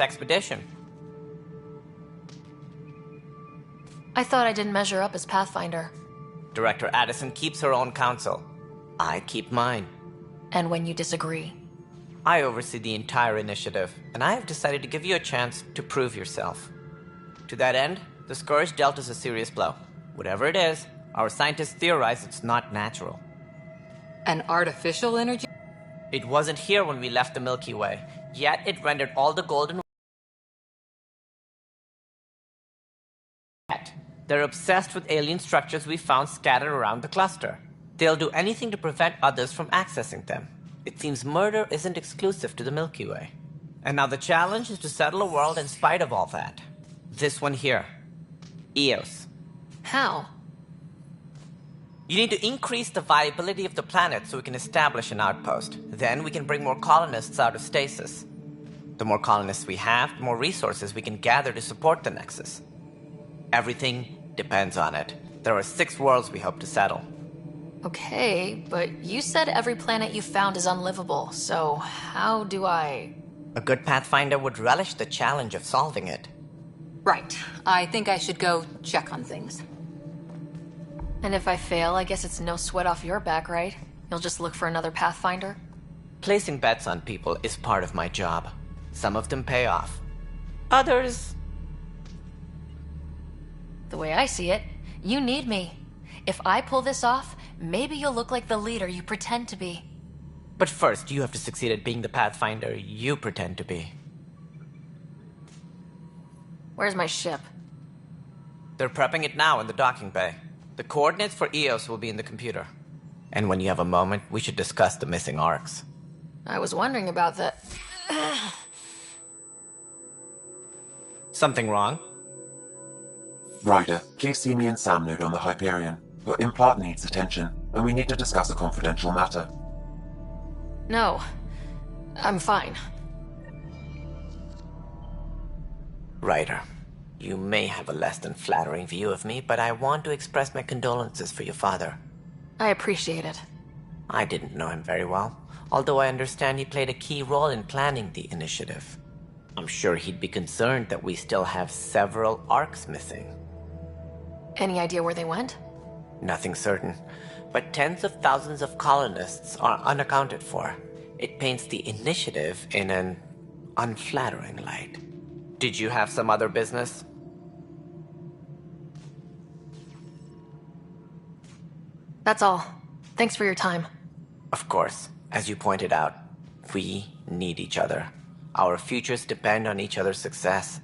expedition. I thought I didn't measure up as Pathfinder. Director Addison keeps her own counsel. I keep mine. And when you disagree? I oversee the entire initiative, and I have decided to give you a chance to prove yourself. To that end, the Scourge dealt us a serious blow. Whatever it is, our scientists theorize it's not natural. An artificial energy? It wasn't here when we left the Milky Way, yet it rendered all the golden. They're obsessed with alien structures we found scattered around the cluster. They'll do anything to prevent others from accessing them. It seems murder isn't exclusive to the Milky Way. And now the challenge is to settle a world in spite of all that. This one here. Eos. How? You need to increase the viability of the planet so we can establish an outpost. Then we can bring more colonists out of stasis. The more colonists we have, the more resources we can gather to support the Nexus. Everything depends on it. There are 6 worlds we hope to settle. Okay, but you said every planet you found is unlivable, so how do I... A good Pathfinder would relish the challenge of solving it. Right. I think I should go check on things. And if I fail, I guess it's no sweat off your back, right? You'll just look for another Pathfinder? Placing bets on people is part of my job. Some of them pay off. Others... The way I see it, you need me. If I pull this off, maybe you'll look like the leader you pretend to be. But first, you have to succeed at being the Pathfinder you pretend to be. Where's my ship? They're prepping it now in the docking bay. The coordinates for Eos will be in the computer. And when you have a moment, we should discuss the missing arcs. I was wondering about that. Something wrong? Ryder, please see me and Sam Node on the Hyperion. Your implant needs attention, and we need to discuss a confidential matter. No. I'm fine. Ryder, you may have a less than flattering view of me, but I want to express my condolences for your father. I appreciate it. I didn't know him very well, although I understand he played a key role in planning the initiative. I'm sure he'd be concerned that we still have several arcs missing. Any idea where they went? Nothing certain, but tens of thousands of colonists are unaccounted for. It paints the initiative in an unflattering light. Did you have some other business? That's all. Thanks for your time. Of course. As you pointed out, we need each other. Our futures depend on each other's success.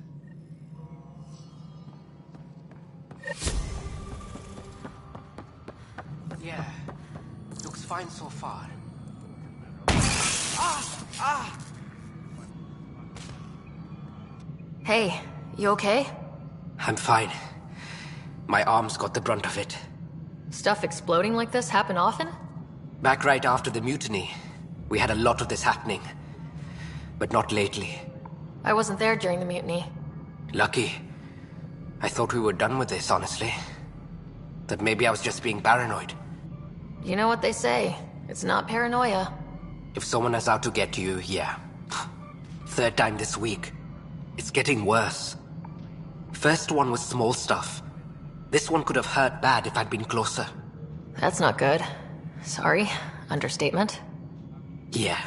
Yeah, looks fine so far. Hey, you okay? I'm fine. My arms got the brunt of it. Stuff exploding like this happen often? Back right after the mutiny, we had a lot of this happening. But not lately. I wasn't there during the mutiny. Lucky. I thought we were done with this, honestly. That maybe I was just being paranoid. You know what they say. It's not paranoia. If someone is out to get you, yeah. 3rd time this week. It's getting worse. First one was small stuff. This one could have hurt bad if I'd been closer. That's not good. Sorry. Understatement. Yeah.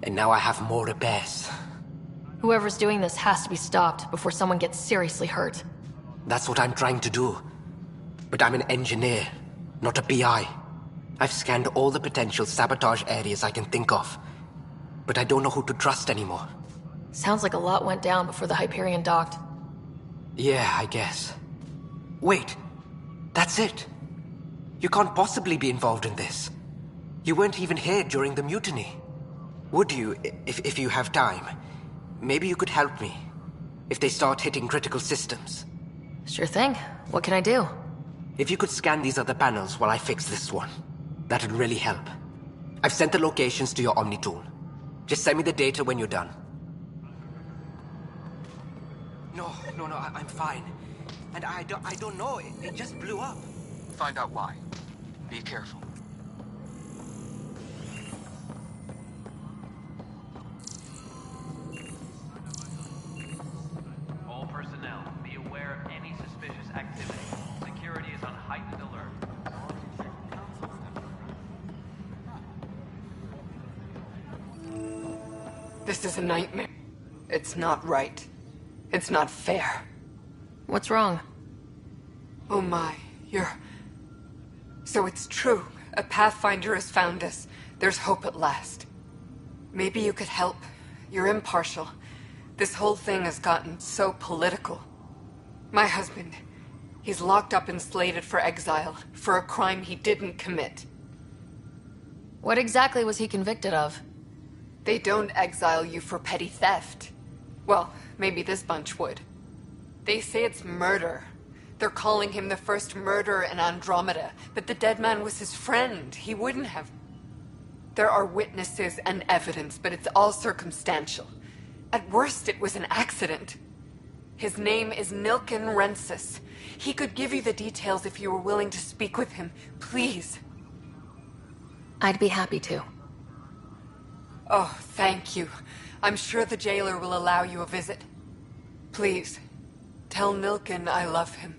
And now I have more repairs. Whoever's doing this has to be stopped before someone gets seriously hurt. That's what I'm trying to do. But I'm an engineer, not a PI. I've scanned all the potential sabotage areas I can think of. But I don't know who to trust anymore. Sounds like a lot went down before the Hyperion docked. Yeah, I guess. Wait. That's it. You can't possibly be involved in this. You weren't even here during the mutiny. Would you, if you have time? Maybe you could help me. If they start hitting critical systems. Sure thing. What can I do? If you could scan these other panels while I fix this one, that'd really help. I've sent the locations to your Omni tool. Just send me the data when you're done. No, I'm fine. And I don't know, it just blew up. Find out why. Be careful. This is a nightmare. It's not right. It's not fair. What's wrong? Oh my, So it's true. A Pathfinder has found us. There's hope at last. Maybe you could help. You're impartial. This whole thing has gotten so political. My husband, he's locked up and slated for exile for a crime he didn't commit. What exactly was he convicted of? They don't exile you for petty theft. Well, maybe this bunch would. They say it's murder. They're calling him the first murderer in Andromeda, but the dead man was his friend. He wouldn't have. There are witnesses and evidence, but it's all circumstantial. At worst, it was an accident. His name is Nilken Rensis. He could give you the details if you were willing to speak with him. Please. I'd be happy to. Oh, thank you. I'm sure the jailer will allow you a visit. Please, tell Nilken I love him.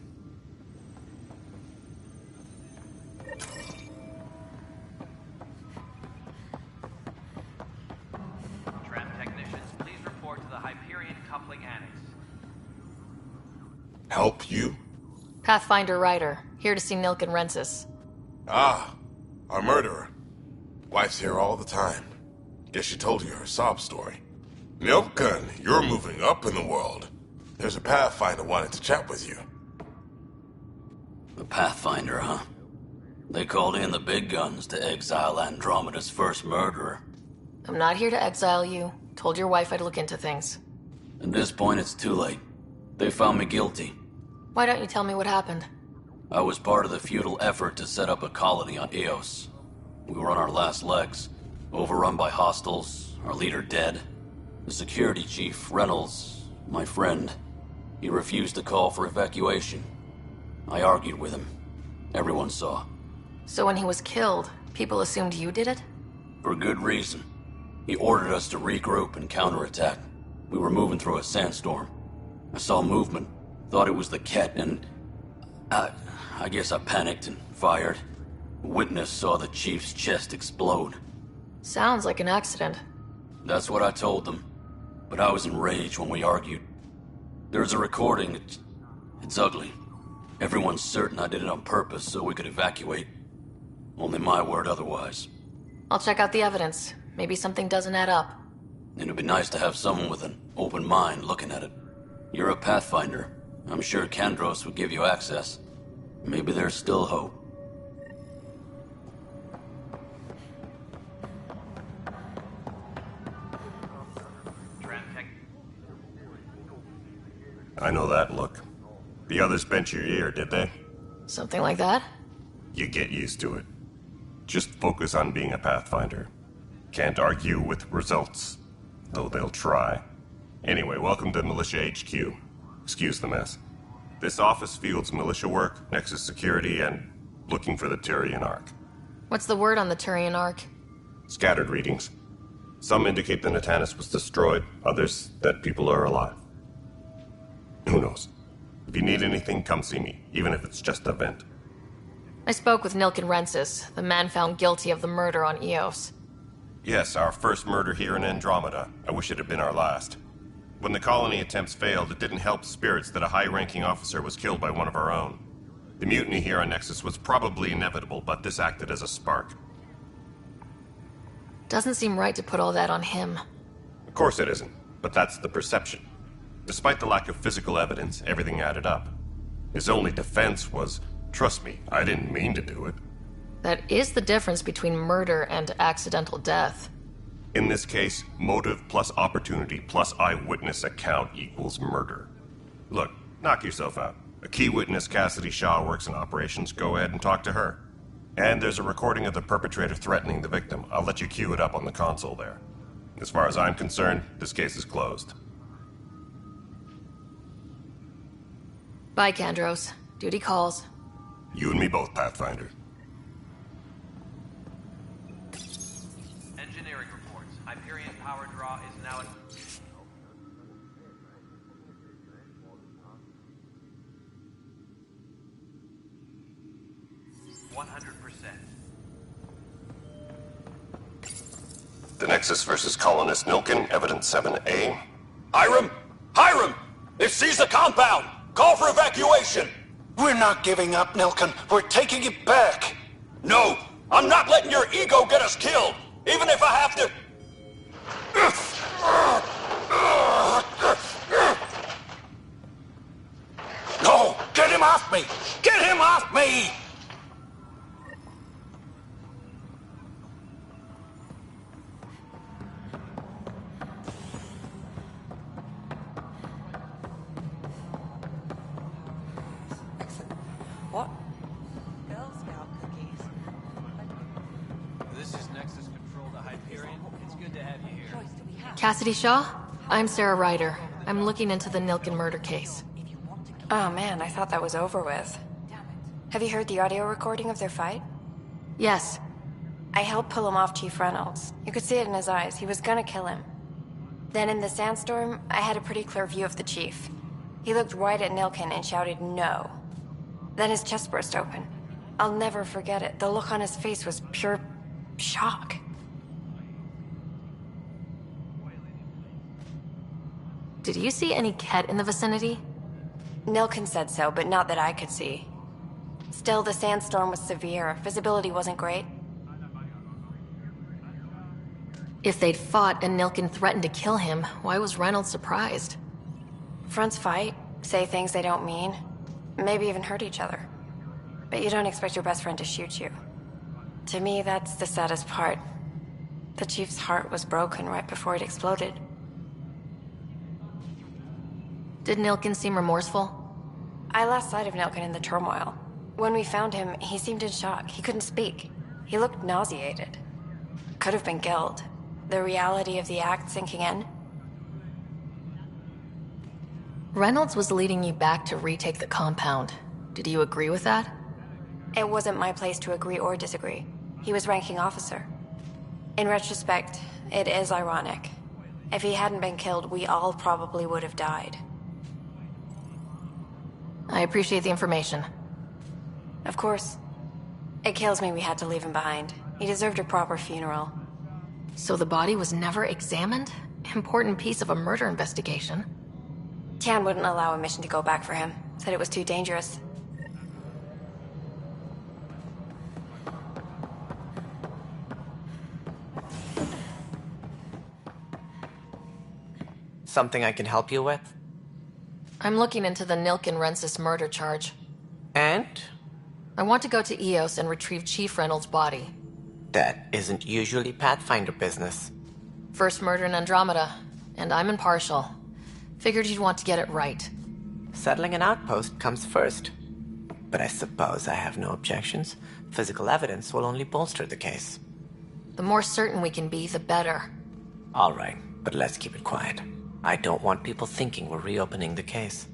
Tram technicians, please report to the Hyperion Coupling Annex. Help you? Pathfinder Ryder, here to see Nilken Rensis. Ah, our murderer. Wife's here all the time. Guess she told you her sob story. Nilken, you're moving up in the world. There's a Pathfinder wanting to chat with you. The Pathfinder, huh? They called in the big guns to exile Andromeda's first murderer. I'm not here to exile you. Told your wife I'd look into things. At this point, it's too late. They found me guilty. Why don't you tell me what happened? I was part of the futile effort to set up a colony on Eos. We were on our last legs, overrun by hostiles, our leader dead. The security chief, Reynolds, my friend, he refused to call for evacuation. I argued with him. Everyone saw. So when he was killed, people assumed you did it? For good reason. He ordered us to regroup and counterattack. We were moving through a sandstorm. I saw movement, thought it was the Ket, and I guess I panicked and fired. A witness saw the chief's chest explode. Sounds like an accident. That's what I told them. But I was enraged when we argued. There's a recording. It's ugly. Everyone's certain I did it on purpose so we could evacuate. Only my word otherwise. I'll check out the evidence. Maybe something doesn't add up. And it'd be nice to have someone with an open mind looking at it. You're a Pathfinder. I'm sure Kandros would give you access. Maybe there's still hope. I know that look. The others bent your ear, did they? Something like that? You get used to it. Just focus on being a Pathfinder. Can't argue with results, though they'll try. Anyway, welcome to Militia HQ. Excuse the mess. This office fields militia work, Nexus security, and looking for the Turian Ark. What's the word on the Turian Ark? Scattered readings. Some indicate the Natanus was destroyed, others that people are alive. Who knows? If you need anything, come see me, even if it's just a vent. I spoke with Nilken Rensis, the man found guilty of the murder on Eos. Yes, our first murder here in Andromeda. I wish it had been our last. When the colony attempts failed, it didn't help spirits that a high-ranking officer was killed by one of our own. The mutiny here on Nexus was probably inevitable, but this acted as a spark. Doesn't seem right to put all that on him. Of course it isn't, but that's the perception. Despite the lack of physical evidence, everything added up. His only defense was, trust me, I didn't mean to do it. That is the difference between murder and accidental death. In this case, motive plus opportunity plus eyewitness account equals murder. Look, knock yourself out. A key witness, Cassidy Shaw, works in operations. Go ahead and talk to her. And there's a recording of the perpetrator threatening the victim. I'll let you cue it up on the console there. As far as I'm concerned, this case is closed. Bye, Kandros. Duty calls. You and me both, Pathfinder. Engineering reports. Hyperion power draw is now at 100%. The Nexus versus Colonist Nilkin, Evidence 7A. Hiram! Hiram! They've seized the compound! Call for evacuation! We're not giving up, Nilkin. We're taking it back. No! I'm not letting your ego get us killed! Even if I have to... No! Get him off me! Get him off me! What? Girl Scout cookies. This is Nexus Control to Hyperion. It's good to have you here. Cassidy Shaw? I'm Sarah Ryder. I'm looking into the Nilkin murder case. Oh man, I thought that was over with. Have you heard the audio recording of their fight? Yes. I helped pull him off Chief Reynolds. You could see it in his eyes. He was gonna kill him. Then in the sandstorm, I had a pretty clear view of the Chief. He looked right at Nilkin and shouted no. Then his chest burst open. I'll never forget it. The look on his face was pure shock. Did you see any Ket in the vicinity? Nilkin said so, but not that I could see. Still, the sandstorm was severe. Visibility wasn't great. If they'd fought and Nilkin threatened to kill him, why was Reynolds surprised? Fronts fight, say things they don't mean, maybe even hurt each other. But you don't expect your best friend to shoot you. To me, that's the saddest part. The Chief's heart was broken right before it exploded. Did Nilkin seem remorseful? I lost sight of Nilkin in the turmoil. When we found him, he seemed in shock. He couldn't speak. He looked nauseated. Could have been guilt. The reality of the act sinking in. Reynolds was leading you back to retake the compound. Did you agree with that? It wasn't my place to agree or disagree. He was ranking officer. In retrospect, it is ironic. If he hadn't been killed, we all probably would have died. I appreciate the information. Of course. It kills me we had to leave him behind. He deserved a proper funeral. So the body was never examined? Important piece of a murder investigation. Tian wouldn't allow a mission to go back for him. Said it was too dangerous. Something I can help you with? I'm looking into the Nilkin-Rensis murder charge. And? I want to go to EOS and retrieve Chief Reynolds' body. That isn't usually Pathfinder business. First murder in Andromeda, and I'm impartial. Figured you'd want to get it right. Settling an outpost comes first. But I suppose I have no objections. Physical evidence will only bolster the case. The more certain we can be, the better. All right, but let's keep it quiet. I don't want people thinking we're reopening the case.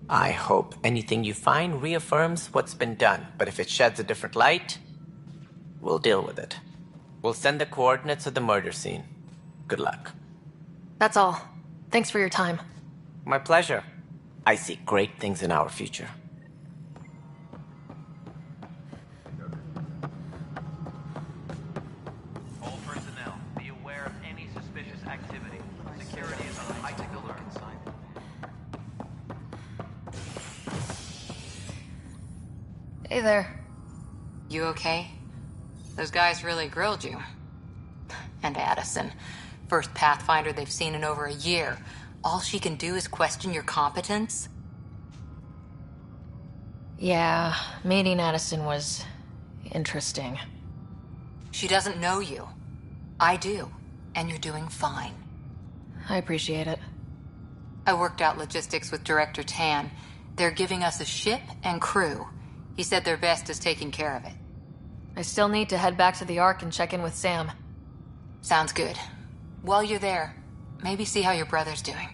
I hope anything you find reaffirms what's been done, but if it sheds a different light, we'll deal with it. We'll send the coordinates of the murder scene. Good luck. That's all. Thanks for your time. My pleasure. I see great things in our future. All personnel, be aware of any suspicious activity. Security is on heightened alert. Hey there. You okay? Those guys really grilled you. And Addison, first Pathfinder they've seen in over a year. All she can do is question your competence? Yeah, meeting Addison was interesting. She doesn't know you. I do, and you're doing fine. I appreciate it. I worked out logistics with Director Tan. They're giving us a ship and crew. He said their best is taking care of it. I still need to head back to the Ark and check in with Sam. Sounds good. While you're there, maybe see how your brother's doing.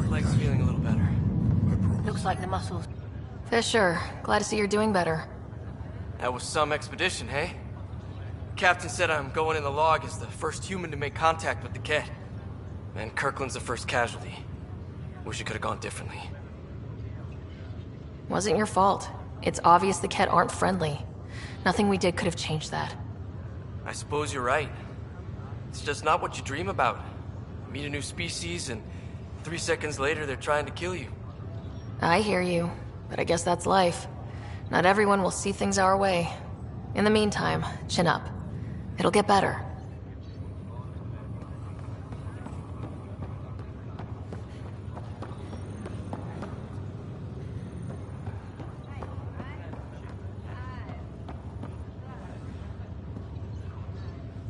Leg's feeling a little better. Looks like the muscles. Fisher, glad to see you're doing better. That was some expedition, hey? Captain said I'm going in the log as the first human to make contact with the Ket. And Kirkland's the first casualty. Wish it could have gone differently. Wasn't your fault. It's obvious the Ket aren't friendly. Nothing we did could have changed that. I suppose you're right. It's just not what you dream about. Meet a new species and 3 seconds later they're trying to kill you. I hear you, but I guess that's life. Not everyone will see things our way. In the meantime, chin up. It'll get better.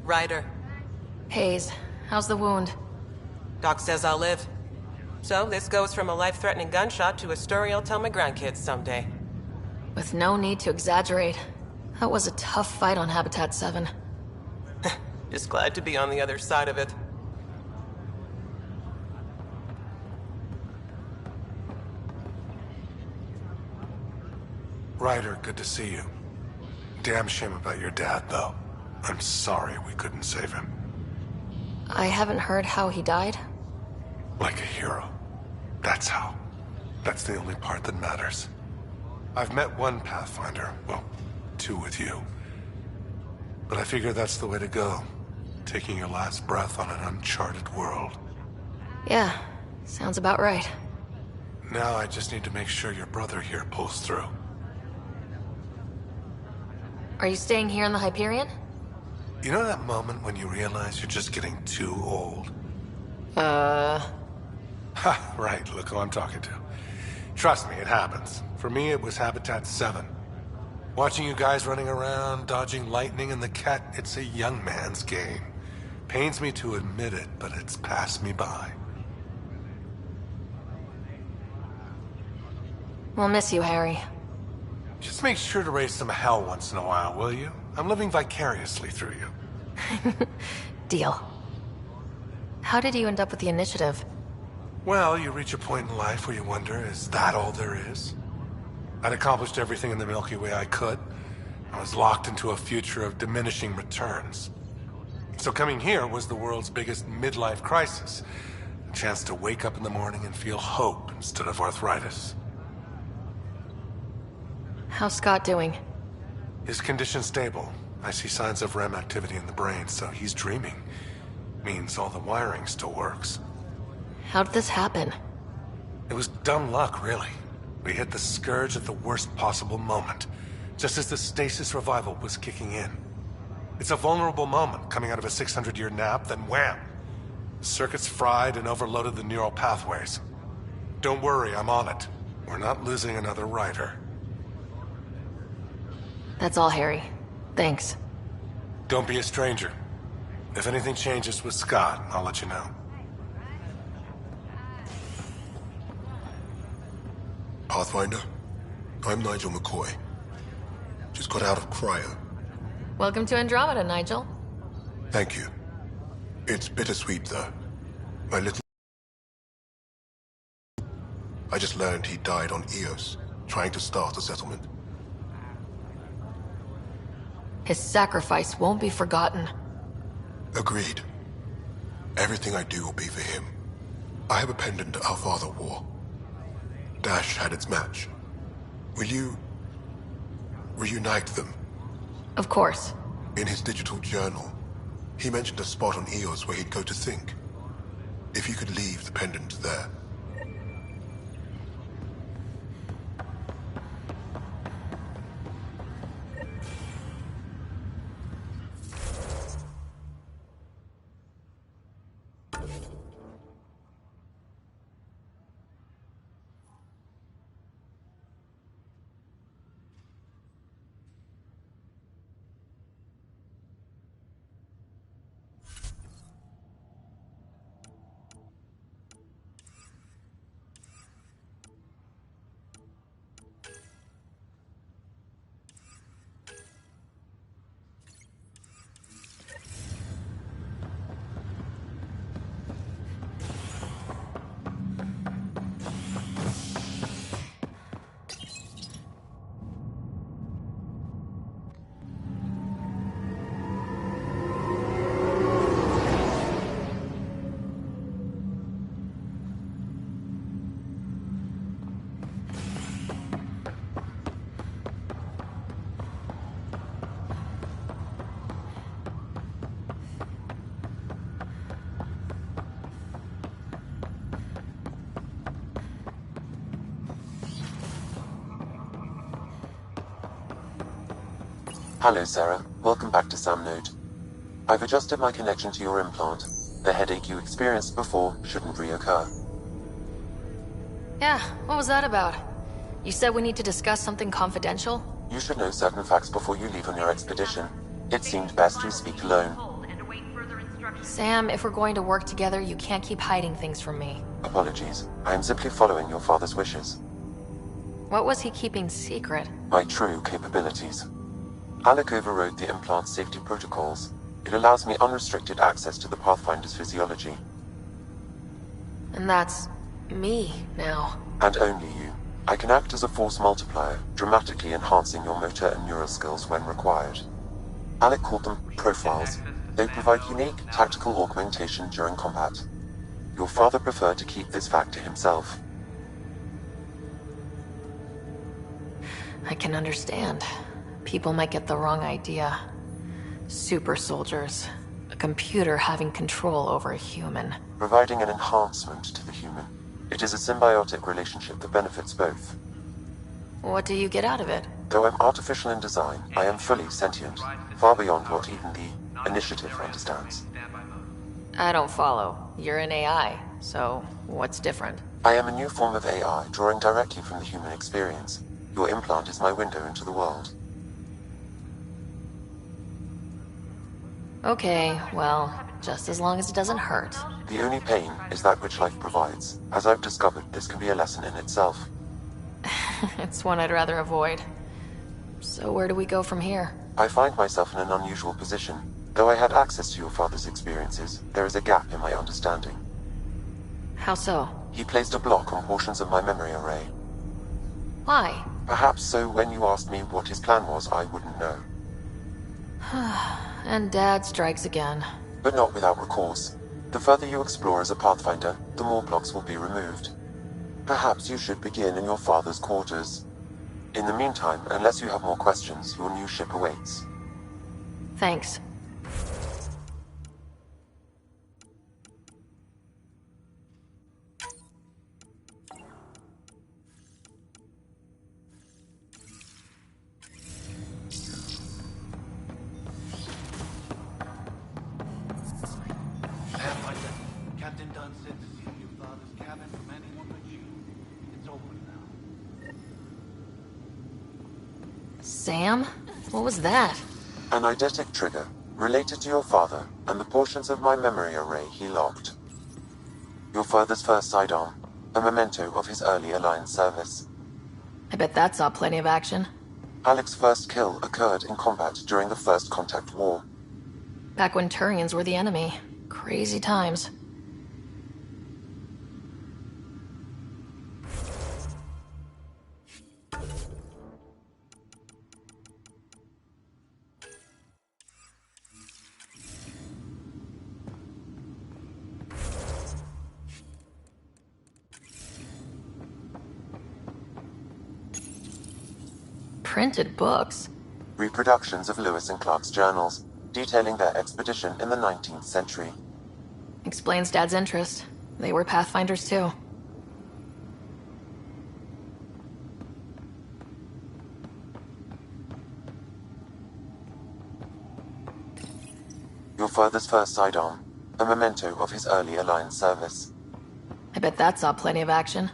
Ryder. Hayes, how's the wound? Doc says I'll live. So this goes from a life-threatening gunshot to a story I'll tell my grandkids someday. With no need to exaggerate. That was a tough fight on Habitat 7. Just glad to be on the other side of it. Ryder, good to see you. Damn shame about your dad, though. I'm sorry we couldn't save him. I haven't heard how he died. Like a hero. That's how. That's the only part that matters. I've met one Pathfinder, well, 2 with you. But I figure that's the way to go. Taking your last breath on an uncharted world. Yeah, sounds about right. Now I just need to make sure your brother here pulls through. Are you staying here in the Hyperion? You know that moment when you realize you're just getting too old? Ha, right, look who I'm talking to. Trust me, it happens. For me, it was Habitat 7. Watching you guys running around, dodging lightning and the Ket, it's a young man's game. Pains me to admit it, but it's passed me by. We'll miss you, Harry. Just make sure to raise some hell once in a while, will you? I'm living vicariously through you. Deal. How did you end up with the initiative? Well, you reach a point in life where you wonder, is that all there is? I'd accomplished everything in the Milky Way I could. I was locked into a future of diminishing returns. So coming here was the world's biggest midlife crisis. A chance to wake up in the morning and feel hope instead of arthritis. How's Scott doing? His condition's stable. I see signs of REM activity in the brain, so he's dreaming. Means all the wiring still works. How did this happen? It was dumb luck, really. We hit the Scourge at the worst possible moment, just as the stasis revival was kicking in. It's a vulnerable moment, coming out of a 600-year nap, then wham! The circuits fried and overloaded the neural pathways. Don't worry, I'm on it. We're not losing another Ryder. That's all, Harry. Thanks. Don't be a stranger. If anything changes with Scott, I'll let you know. Pathfinder, I'm Nigel McCoy. Just got out of cryo. Welcome to Andromeda, Nigel. Thank you. It's bittersweet, though. My little... I just learned he died on Eos, trying to start a settlement. His sacrifice won't be forgotten. Agreed. Everything I do will be for him. I have a pendant our father wore. Dash had its match. Will you... reunite them? Of course. In his digital journal, he mentioned a spot on Eos where he'd go to think. If you could leave the pendant there. Hello, Sarah. Welcome back to SamNode. I've adjusted my connection to your implant. The headache you experienced before shouldn't reoccur. Yeah, what was that about? You said we need to discuss something confidential? You should know certain facts before you leave on your expedition. It seemed best to speak alone. Sam, if we're going to work together, you can't keep hiding things from me. Apologies. I am simply following your father's wishes. What was he keeping secret? My true capabilities. Alec overrode the implant's safety protocols. It allows me unrestricted access to the Pathfinder's physiology. And that's me now. And only you. I can act as a force multiplier, dramatically enhancing your motor and neural skills when required. Alec called them profiles. They provide unique tactical augmentation during combat. Your father preferred to keep this fact to himself. I can understand. People might get the wrong idea. Super soldiers. A computer having control over a human. Providing an enhancement to the human. It is a symbiotic relationship that benefits both. What do you get out of it? Though I'm artificial in design, I am fully sentient, far beyond what even the Initiative understands. I don't follow. You're an AI, so what's different? I am a new form of AI, drawing directly from the human experience. Your implant is my window into the world. Okay, well, just as long as it doesn't hurt. The only pain is that which life provides. As I've discovered, this can be a lesson in itself. It's one I'd rather avoid. So where do we go from here? I find myself in an unusual position. Though I had access to your father's experiences, there is a gap in my understanding. How so? He placed a block on portions of my memory array. Why? Perhaps so when you asked me what his plan was, I wouldn't know. And Dad strikes again. But not without recourse. The further you explore as a Pathfinder, the more blocks will be removed. Perhaps you should begin in your father's quarters. In the meantime, unless you have more questions, your new ship awaits. Thanks. Captain Dunn said to see your father's cabin from anyone but you. It's open now. Sam? What was that? An eidetic trigger, related to your father, and the portions of my memory array he locked. Your father's first sidearm, a memento of his early Alliance service. I bet that saw plenty of action. Alec's first kill occurred in combat during the First Contact War. Back when Turians were the enemy. Crazy times. Printed books? Reproductions of Lewis and Clark's journals, detailing their expedition in the 19th century. Explains Dad's interest. They were Pathfinders too. Your father's first sidearm, a memento of his early Alliance service. I bet that saw plenty of action.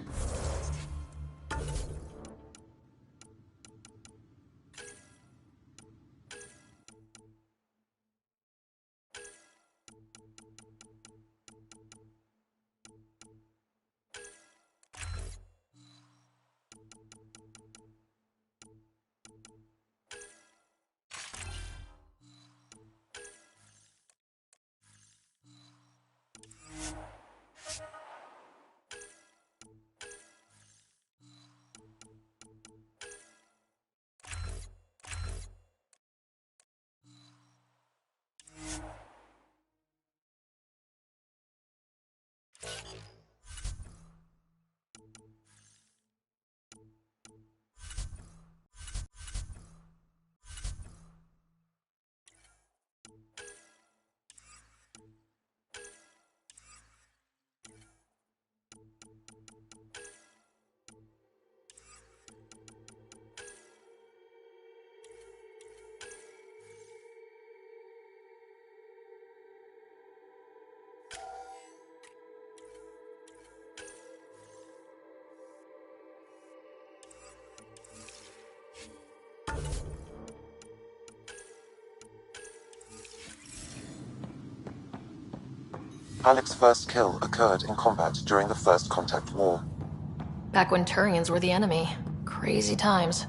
Alec's first kill occurred in combat during the First Contact War. Back when Turians were the enemy. Crazy times.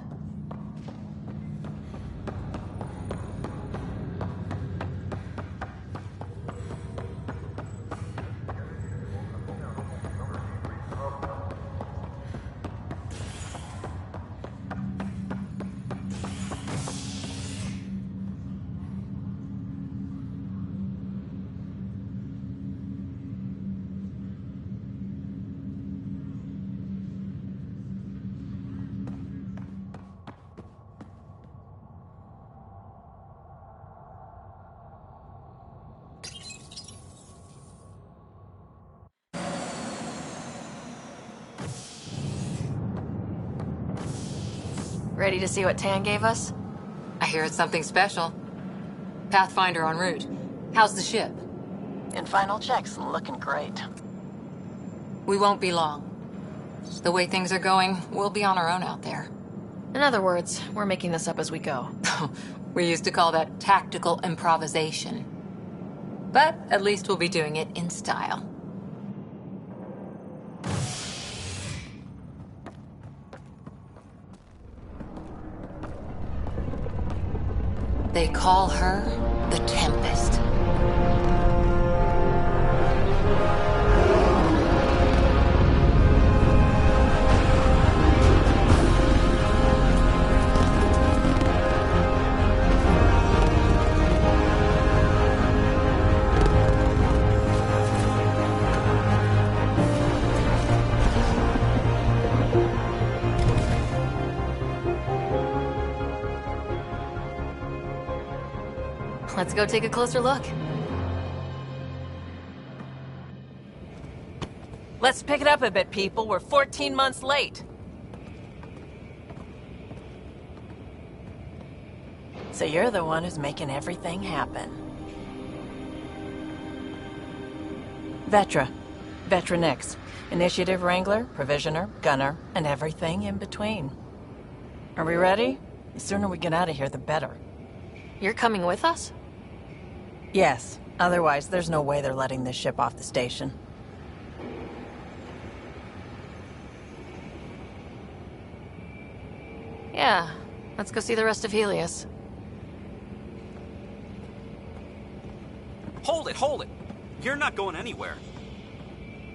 Ready to see what Tan gave us? I hear it's something special. Pathfinder en route. How's the ship? In final checks, looking great. We won't be long. The way things are going, we'll be on our own out there. In other words, we're making this up as we go. We used to call that tactical improvisation. But at least we'll be doing it in style. They call her the Tempest. Let's go take a closer look. Let's pick it up a bit, people. We're 14 months late. So you're the one who's making everything happen. Vetra. Vetronix. Initiative Wrangler, Provisioner, Gunner, and everything in between. Are we ready? The sooner we get out of here, the better. You're coming with us? Yes. Otherwise, there's no way they're letting this ship off the station. Yeah. Let's go see the rest of Helios. Hold it, hold it! You're not going anywhere.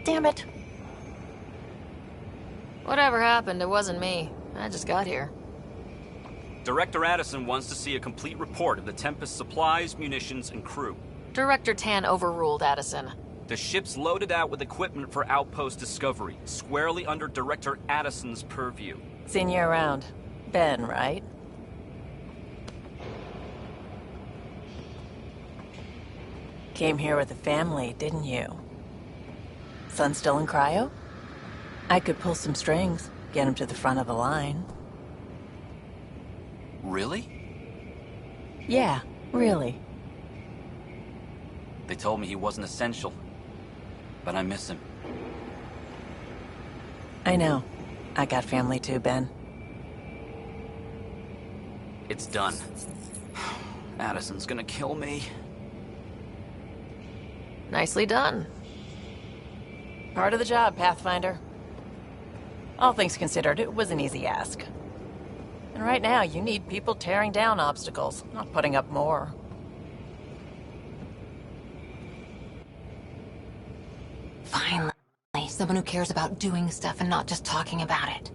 Damn it. Whatever happened, it wasn't me. I just got here. Director Addison wants to see a complete report of the Tempest's supplies, munitions, and crew. Director Tan overruled Addison. The ship's loaded out with equipment for outpost discovery, squarely under Director Addison's purview. Seen you around. Ben, right? Came here with a family, didn't you? Son still in cryo? I could pull some strings, get him to the front of the line. Really? Yeah, really. They told me he wasn't essential, but I miss him. I know. I got family too, Ben. It's done. Addison's gonna kill me. Nicely done. Part of the job, Pathfinder. All things considered, it was an easy ask. And right now, you need people tearing down obstacles, not putting up more. Finally, someone who cares about doing stuff and not just talking about it.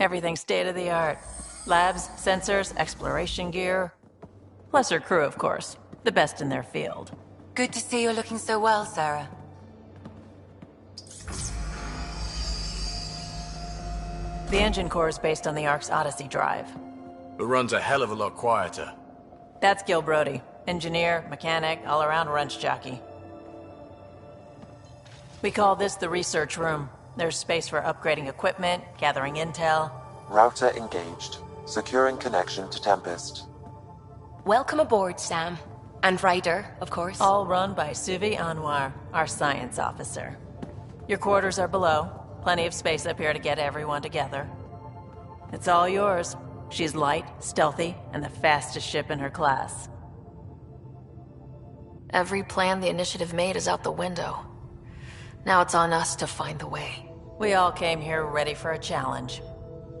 Everything's state-of-the-art. Labs, sensors, exploration gear. Plus her crew, of course. The best in their field. Good to see you're looking so well, Sarah. The engine core is based on the Ark's Odyssey drive. It runs a hell of a lot quieter. That's Gil Brody. Engineer, mechanic, all-around wrench jockey. We call this the research room. There's space for upgrading equipment, gathering intel. Router engaged. Securing connection to Tempest. Welcome aboard, Sam. And Ryder, of course. All run by Suvi Anwar, our science officer. Your quarters are below. Plenty of space up here to get everyone together. It's all yours. She's light, stealthy, and the fastest ship in her class. Every plan the Initiative made is out the window. Now it's on us to find the way. We all came here ready for a challenge.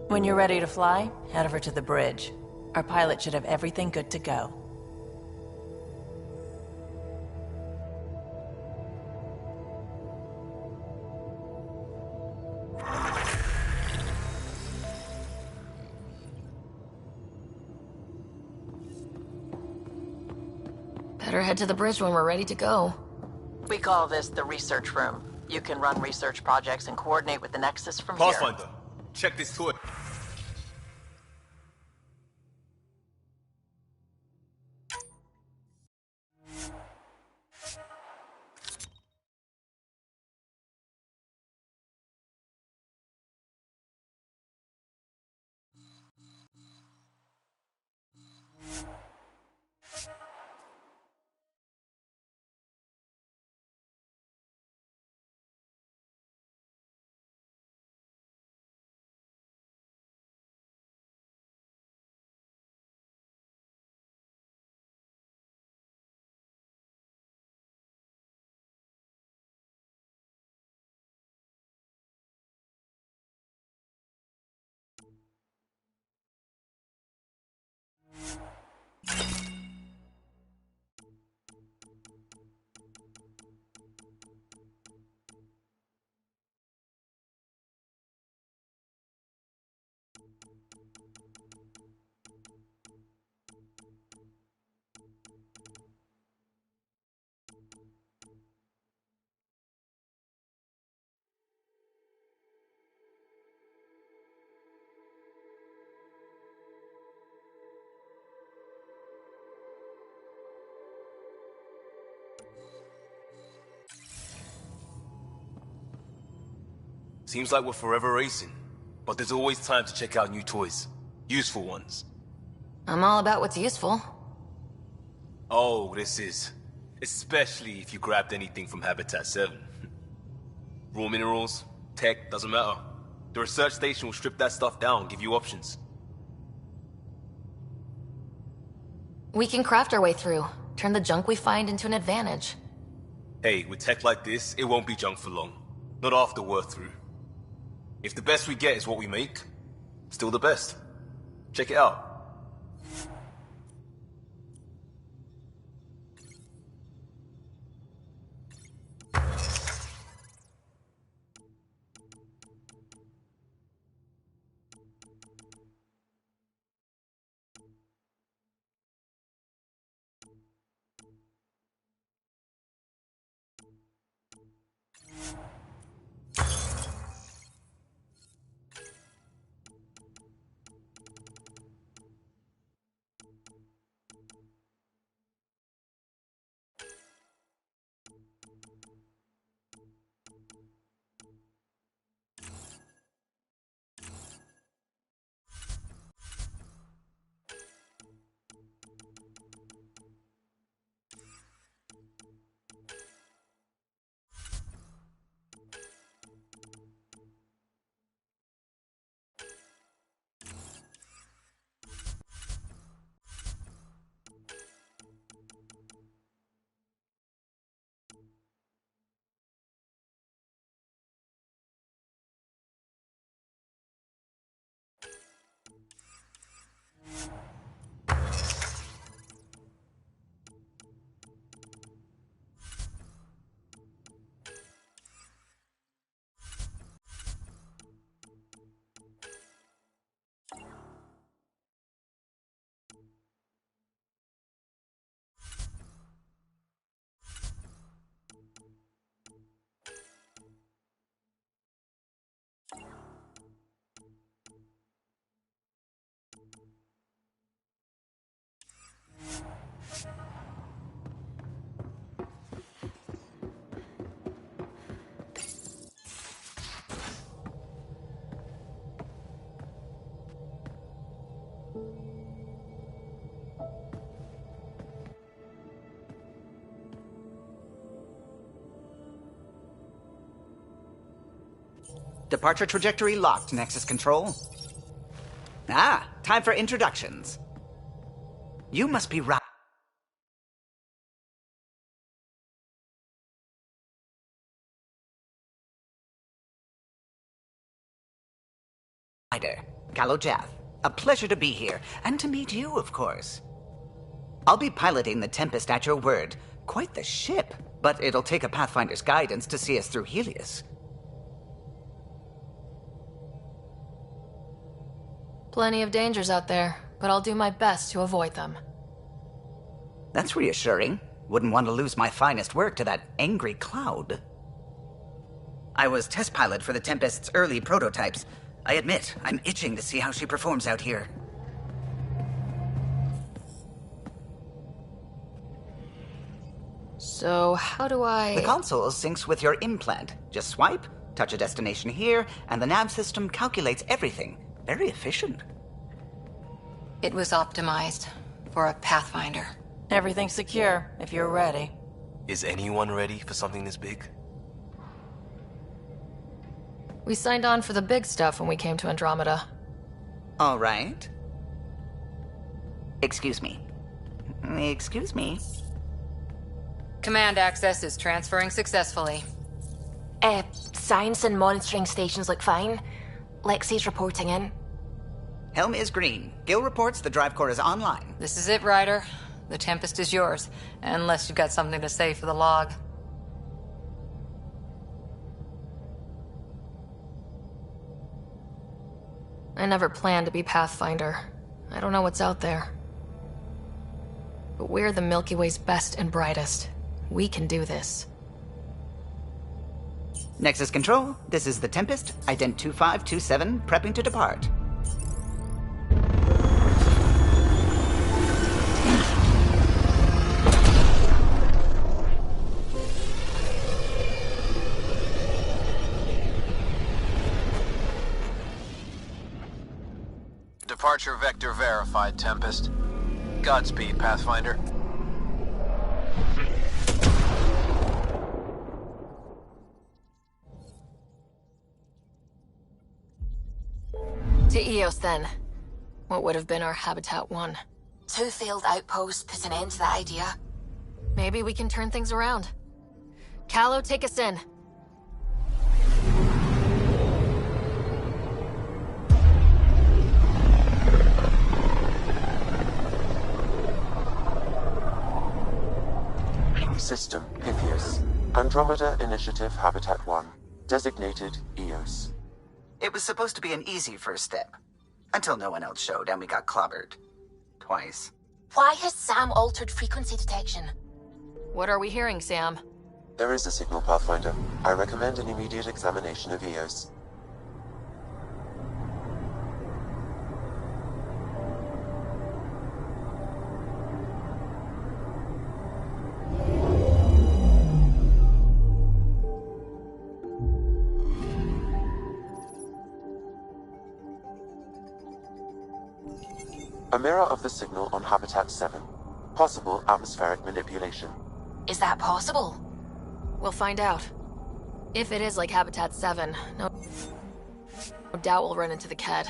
When you're ready to fly, head over to the bridge. Our pilot should have everything good to go. Better head to the bridge when we're ready to go. We call this the research room. You can run research projects and coordinate with the Nexus from here. Pathfinder, check this toy. Seems like we're forever racing, but there's always time to check out new toys. Useful ones. I'm all about what's useful. Oh, this is. Especially if you grabbed anything from Habitat 7. Raw minerals, tech, doesn't matter. The research station will strip that stuff down and give you options. We can craft our way through. Turn the junk we find into an advantage. Hey, with tech like this, it won't be junk for long. Not after we're through. If the best we get is what we make, still the best. Check it out. Departure trajectory locked, Nexus Control. Ah, time for introductions. You must be right. Callow Jath. A pleasure to be here, and to meet you, of course. I'll be piloting the Tempest at your word. Quite the ship, but it'll take a Pathfinder's guidance to see us through Helios. Plenty of dangers out there, but I'll do my best to avoid them. That's reassuring. Wouldn't want to lose my finest work to that angry cloud. I was test pilot for the Tempest's early prototypes. I admit, I'm itching to see how she performs out here. So, how do I... The console syncs with your implant. Just swipe, touch a destination here, and the nav system calculates everything. Very efficient. It was optimized for a Pathfinder. Everything's secure, if you're ready. Is anyone ready for something this big? We signed on for the big stuff when we came to Andromeda. All right. Excuse me. Excuse me. Command access is transferring successfully. Science and monitoring stations look fine. Lexi's reporting in. Helm is green. Gil reports the drive core is online. This is it, Ryder. The Tempest is yours, unless you've got something to say for the log. I never planned to be Pathfinder. I don't know what's out there. But we're the Milky Way's best and brightest. We can do this. Nexus Control, this is the Tempest, Ident 2527, prepping to depart. Departure vector verified, Tempest. Godspeed, Pathfinder. To Eos, then. What would have been our Habitat 1? 2 failed outposts put an end to that idea. Maybe we can turn things around. Callow, take us in. System, Pythias. Andromeda Initiative Habitat 1. Designated Eos. It was supposed to be an easy first step. Until no one else showed and we got clobbered. Twice. Why has Sam altered frequency detection? What are we hearing, Sam? There is a signal, Pathfinder. I recommend an immediate examination of Eos. A mirror of the signal on Habitat 7. Possible atmospheric manipulation. Is that possible? We'll find out. If it is like Habitat 7, no doubt we'll run into the Ked.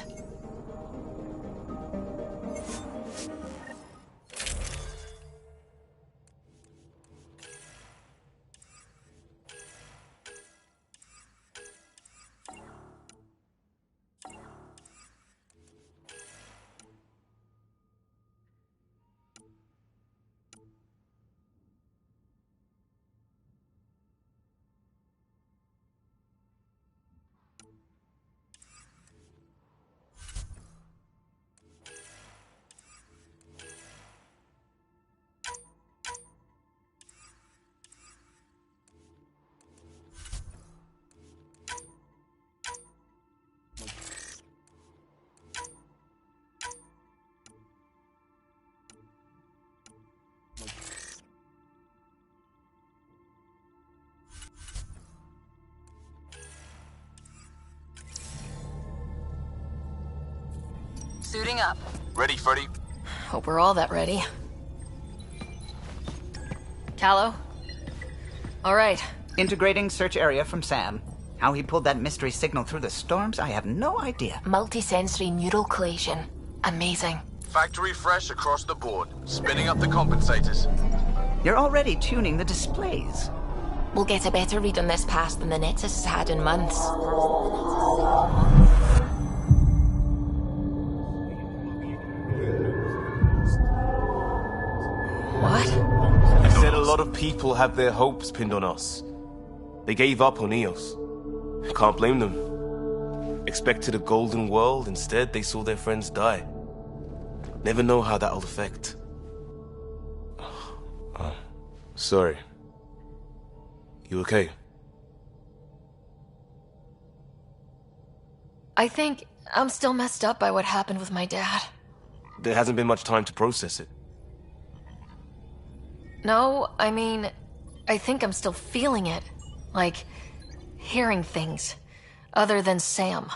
Suiting up. Ready, Freddy? Hope we're all that ready. Callow? All right. Integrating search area from Sam. How he pulled that mystery signal through the storms, I have no idea. Multisensory neural collation. Amazing. Factory fresh across the board. Spinning up the compensators. You're already tuning the displays. We'll get a better read on this pass than the Nexus has had in months. What? I said a lot of people have their hopes pinned on us. They gave up on EOS. Can't blame them. Expected a golden world, instead they saw their friends die. Never know how that'll affect. Sorry. You okay? I think I'm still messed up by what happened with my dad. There hasn't been much time to process it. No, I mean, I think I'm still feeling it. Like, hearing things. Other than Sam.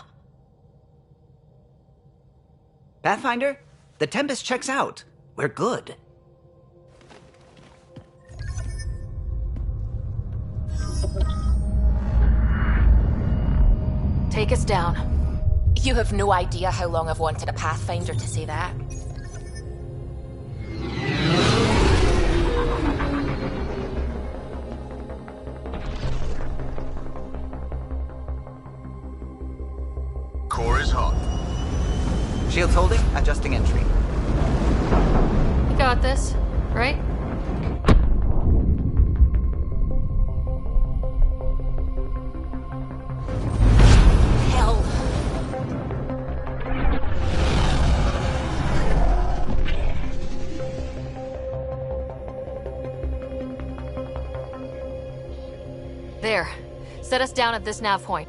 Pathfinder, the Tempest checks out. We're good. Take us down. You have no idea how long I've wanted a Pathfinder to say that. Core is hot. Shields holding, adjusting entry. You got this, right? Hell. There. Set us down at this nav point.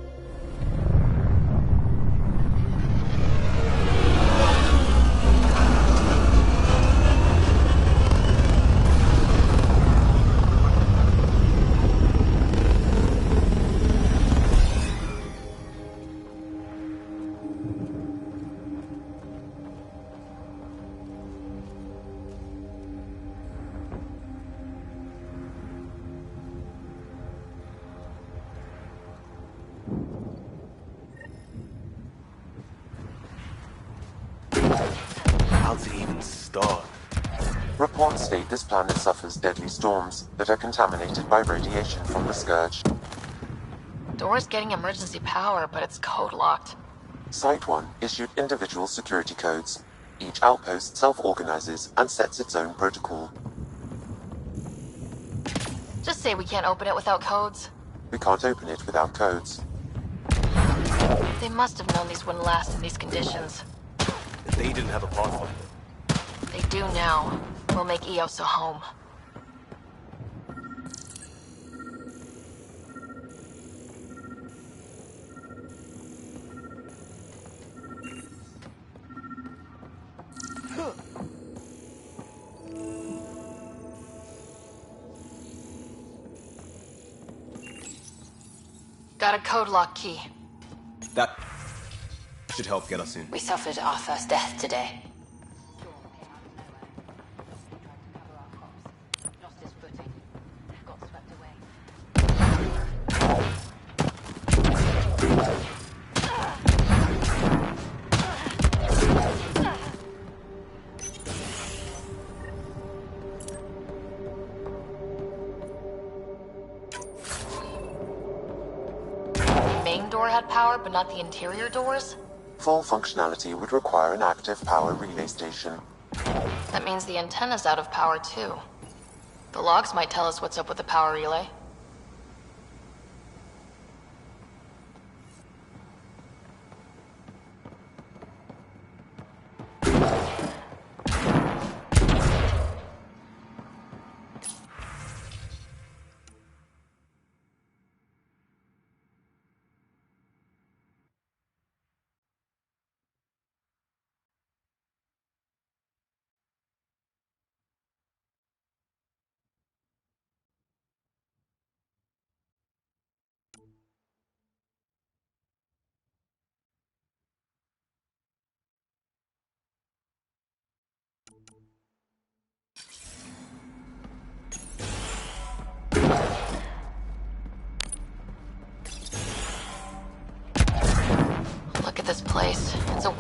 How's it even start? Reports state this planet suffers deadly storms that are contaminated by radiation from the Scourge. Door's getting emergency power, but it's code locked. Site 1 issued individual security codes. Each outpost self-organizes and sets its own protocol. Just say we can't open it without codes. We can't open it without codes. They must have known these wouldn't last in these conditions. They didn't have a pathfinder. They do now. We'll make Eos a home. Got a code lock key. That should help get us in. We suffered our first death today. Power, but not the interior doors? Full functionality would require an active power relay station. That means the antenna's out of power too. The logs might tell us what's up with the power relay.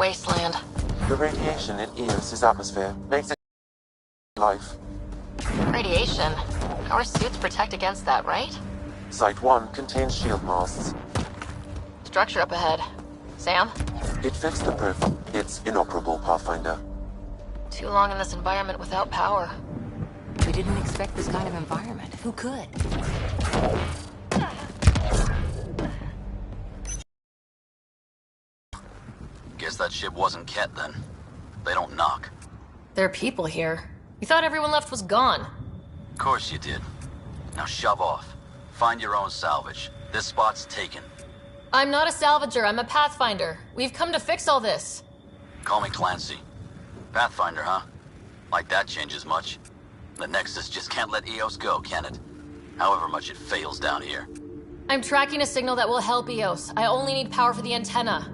wasteland. The radiation in Eos's atmosphere makes it life. Radiation? Our suits protect against that, right? Site 1 contains shield masts. Structure up ahead. Sam? It fixed the profile. It's inoperable, Pathfinder. Too long in this environment without power. We didn't expect this kind of environment. Who could? Guess that ship wasn't Ket then. They don't knock. There are people here. We thought everyone left was gone. Of course you did. Now shove off. Find your own salvage. This spot's taken. I'm not a salvager, I'm a pathfinder. We've come to fix all this. Call me Clancy. Pathfinder, huh? Like that changes much. The Nexus just can't let Eos go, can it? However much it fails down here. I'm tracking a signal that will help Eos. I only need power for the antenna.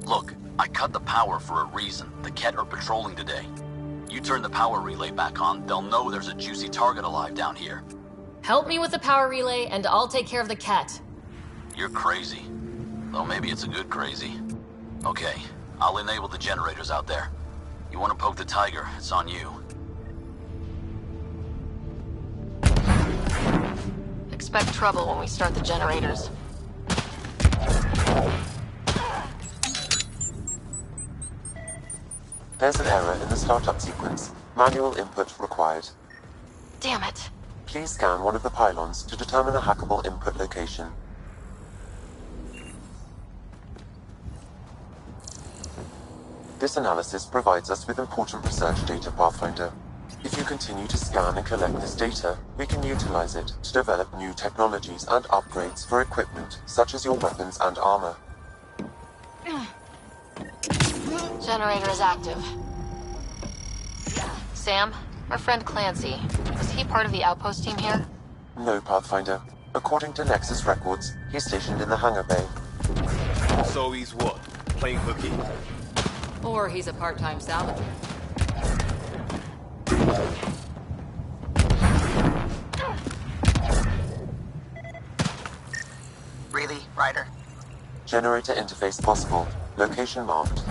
Look, I cut the power for a reason. The Ket are patrolling today. You turn the power relay back on, they'll know there's a juicy target alive down here. Help me with the power relay, and I'll take care of the Ket. You're crazy. Though maybe it's a good crazy. Okay, I'll enable the generators out there. You want to poke the tiger, it's on you. Expect trouble when we start the generators. There's an error in the startup sequence. Manual input required. Damn it. Please scan one of the pylons to determine a hackable input location. This analysis provides us with important research data, Pathfinder. If you continue to scan and collect this data, we can utilize it to develop new technologies and upgrades for equipment, such as your weapons and armor. Generator is active. Sam, our friend Clancy, was he part of the outpost team here? No, Pathfinder. According to Nexus records, he's stationed in the hangar bay. So he's what? Playing hooky? Or he's a part-time salvager. Really, Ryder? Generator interface possible. Location marked.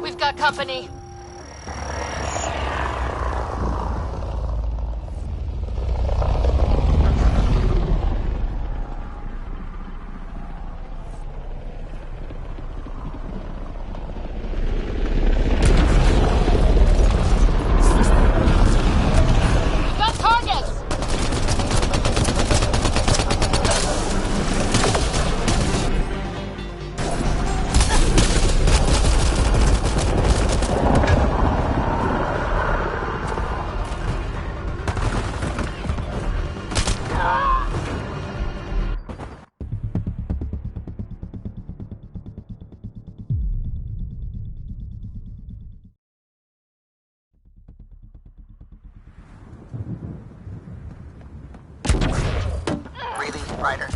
We've got company. Really, Ryder?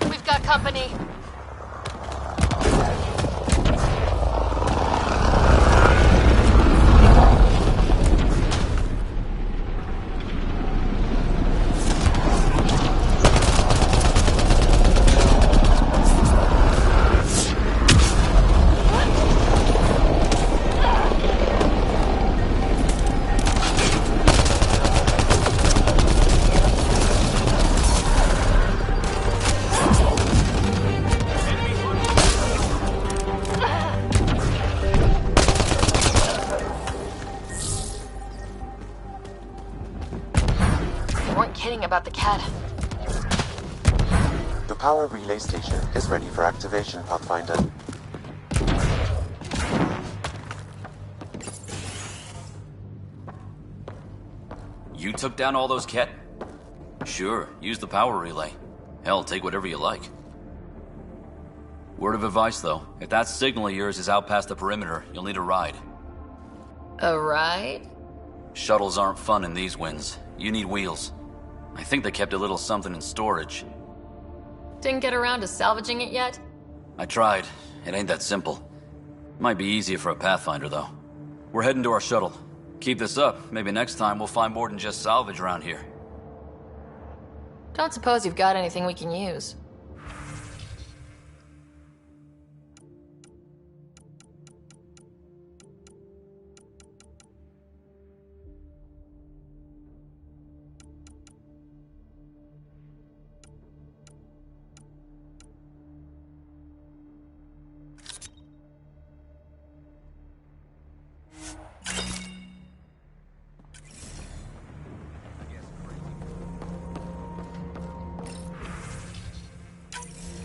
We've got company. About the Ket. The power relay station is ready for activation, Pathfinder. You took down all those Ket? Sure, use the power relay. Hell, take whatever you like. Word of advice, though. If that signal of yours is out past the perimeter, you'll need a ride. A ride? Shuttles aren't fun in these winds. You need wheels. I think they kept a little something in storage. Didn't get around to salvaging it yet? I tried. It ain't that simple. Might be easier for a Pathfinder, though. We're heading to our shuttle. Keep this up. Maybe next time we'll find more than just salvage around here. Don't suppose you've got anything we can use.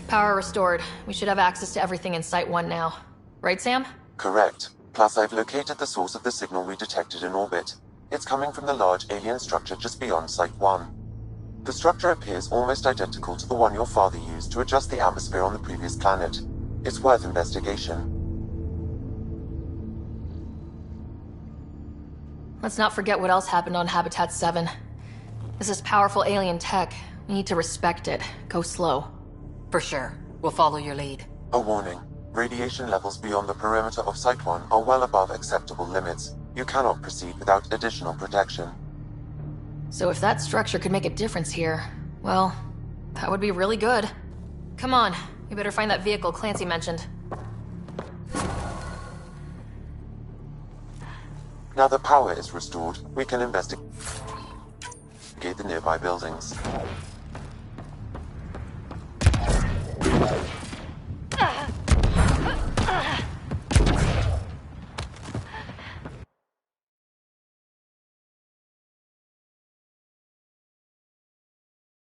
Power restored. We should have access to everything in Site 1 now. Right, Sam? Correct. Plus, I've located the source of the signal we detected in orbit. It's coming from the large alien structure just beyond Site 1. The structure appears almost identical to the one your father used to adjust the atmosphere on the previous planet. It's worth investigation. Let's not forget what else happened on Habitat 7. This is powerful alien tech. We need to respect it. Go slow. For sure. We'll follow your lead. A warning. Radiation levels beyond the perimeter of Site 1 are well above acceptable limits. You cannot proceed without additional protection. So if that structure could make a difference here, well, that would be really good. Come on, we better find that vehicle Clancy mentioned. Now that power is restored, we can investigate the nearby buildings.